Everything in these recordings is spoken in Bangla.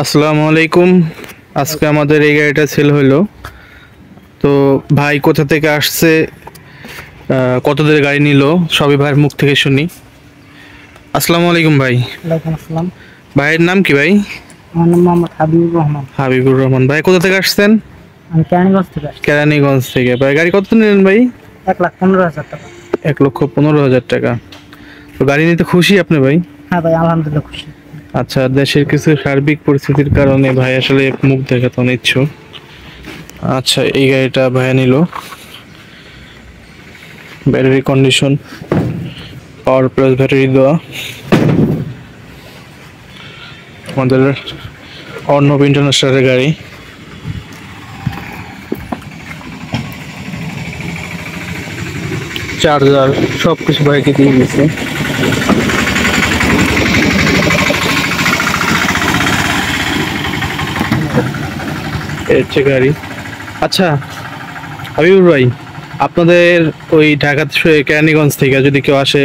আসসালামু আলাইকুম। আজকে আমাদের এই গাড়িটা সেল হইলো। তো ভাই কোথা থেকে আসছে, কত দিয়ে গাড়ি নিল, সবই ভাইয়ের মুখ থেকে শুনি। আসসালামু আলাইকুম ভাই। ওয়ালাইকুম আসসালাম। ভাইয়ের নাম কি ভাই? আমার নাম মোহাম্মদ হাবিবুর রহমান। হাবিবুর রহমান। ভাই কোথা থেকে আসছেন? আমি কেরানীগঞ্জ থেকে আসছি। কেরানীগঞ্জ থেকে। ভাই গাড়ি কত নিলেন ভাই? 1,15,000 টাকা। 1,15,000 টাকা। তো গাড়ি নিতে খুশি আপনি ভাই? হ্যাঁ ভাই, আলহামদুলিল্লাহ খুশি। আচ্ছা, দেশের কিছু সার্বিক পরিস্থিতির কারণে ভাই আসলে মুখ দেখাতে ইচ্ছুক। আচ্ছা, এই গাড়িটা ভাইয়া নিল। Battery condition, power plus battery দেওয়া। আমাদের অর্ণব ইন্টারন্যাশনালের গাড়ি। চার্জার সব কিছু বাইকে দিয়ে দিয়েছে। এই হচ্ছে গাড়ি। আচ্ছা হাবিবুর ভাই, আপনাদের ওই ঢাকা কেরানীগঞ্জ থেকে যদি কেউ আসে,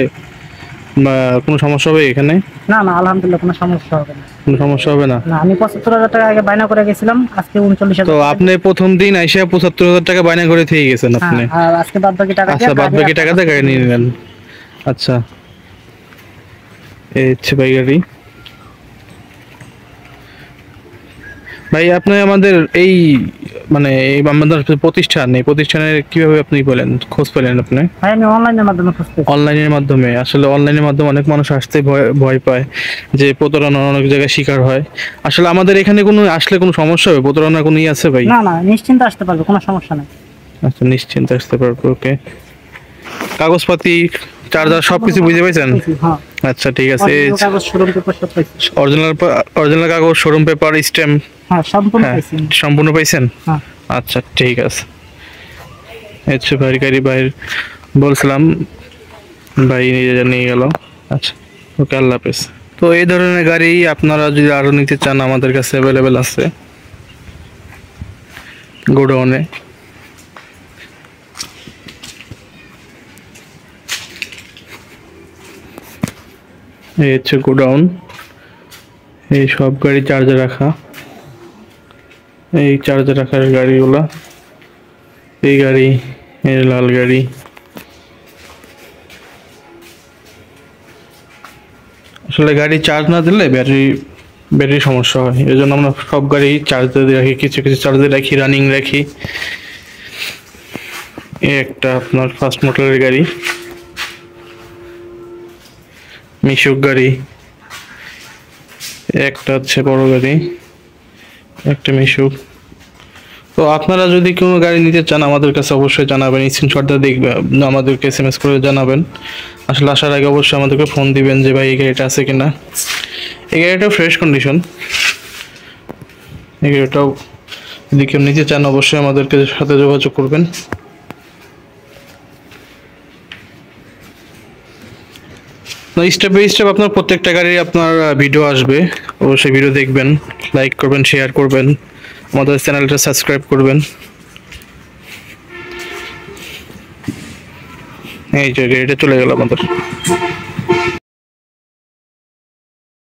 বা কোনো সমস্যা হবে এখানে? না না, আলহামদুলিল্লাহ কোনো সমস্যা হবে না। কোনো সমস্যা হবে না? না, আমি 75,000 টাকা আগে বায়না করে গেছিলাম, আজকে 39,000। তো আপনি প্রথম দিন আইসা 75,000 টাকা বায়না করে থেকে গেছেন আপনি? আর আজকে বাদ বাকি টাকা আচ্ছা, বাদ বাকি টাকাতে গাড়ি নিয়ে নিলেন। আচ্ছা, এই হচ্ছে ভাই গাড়ি। ভাই আপনি আমাদের এই আমাদের প্রতিষ্ঠান, এই প্রতিষ্ঠানের কিভাবে আপনি বলেন খোঁজ পেলেন আপনি? ভাই আমি অনলাইনের মাধ্যমে খোঁজ পেয়েছি। অনলাইনের মাধ্যমে? আসলে অনলাইনের মাধ্যমে অনেক মানুষ আসতে ভয় পায় যে প্রতারণার অনেক জায়গায় শিকার হয়। আসলে আমাদের এখানে কোনো আসলে কোনো সমস্যা হবে, প্রতারণার কোনো আছে ভাই? না না, নিশ্চিন্তে আসতে পারবে, কোনো সমস্যা নেই। আচ্ছা, নিশ্চিন্তে আসতে পারবো। ওকে, কাগজপাতি, চার্জার সবকিছু বুঝে পাইছেন? হ্যাঁ। আচ্ছা ঠিক আছে। কাগজ শোরুম পেপার সব পাইছি। অরিজিনাল কাগজ, শোরুম পেপার, স্ট্যাম্প? হ্যাঁ, সম্পূর্ণ পাইছি। সম্পূর্ণ পাইছেন? হ্যাঁ। আচ্ছা ঠিক আছে। আচ্ছা ভাই, গাড়ি ভাই বলছিলাম, ভাই নিজে নিয়ে গেল। আচ্ছা, ওকে, আল্লাহ হাফেজ। তো এই ধরনের গাড়ি আপনারা যদি আরো নিতে চান, আমাদের কাছে অ্যাভেলেবেল আছে গোডাউনে। এই হচ্ছে গোডাউন। এই সব গাড়ি চার্জে রাখা, এই চার্জে রাখার গাড়িগুলা। এই গাড়ি, এই লাল গাড়ি। আসলে গাড়ি চার্জ না দিলে ব্যাটারি সমস্যা হয়, এই জন্য আমরা সব গাড়ি চার্জ দিয়ে রাখি, কিছু কিছু চার্জ দিয়ে রাখি, রানিং রাখি। এই একটা আপনার ফার্স্ট মোটরের গাড়ি, মিশুক গাড়ি। একটা হচ্ছে বড় গাড়ি, একটা মিশুক। তো আপনারা যদি কোনো গাড়ি নিতে চান, আমাদের কাছে অবশ্যই জানাবেন, স্ক্রিনশটটা দেখবে আমাদেরকে SMS করে জানাবেন। আসলে আসার আগে অবশ্যই আমাদেরকে ফোন দিবেন যে ভাই এই গাড়িটা আছে কিনা। এই গাড়িটাও ফ্রেশ কন্ডিশন। এই গাড়িটাও যদি কেউ নিতে চান, অবশ্যই আমাদেরকে সাথে যোগাযোগ করবেন। স্টেপ বাই স্টেপ আপনার প্রত্যেকটা গাড়ি আপনার ভিডিও আসবে, অবশ্যই ভিডিও দেখবেন, লাইক করবেন, শেয়ার করবেন, আমাদের চ্যানেলটা সাবস্ক্রাইব করবেন। এই যে গাড়িটা চলে গেল আমাদের।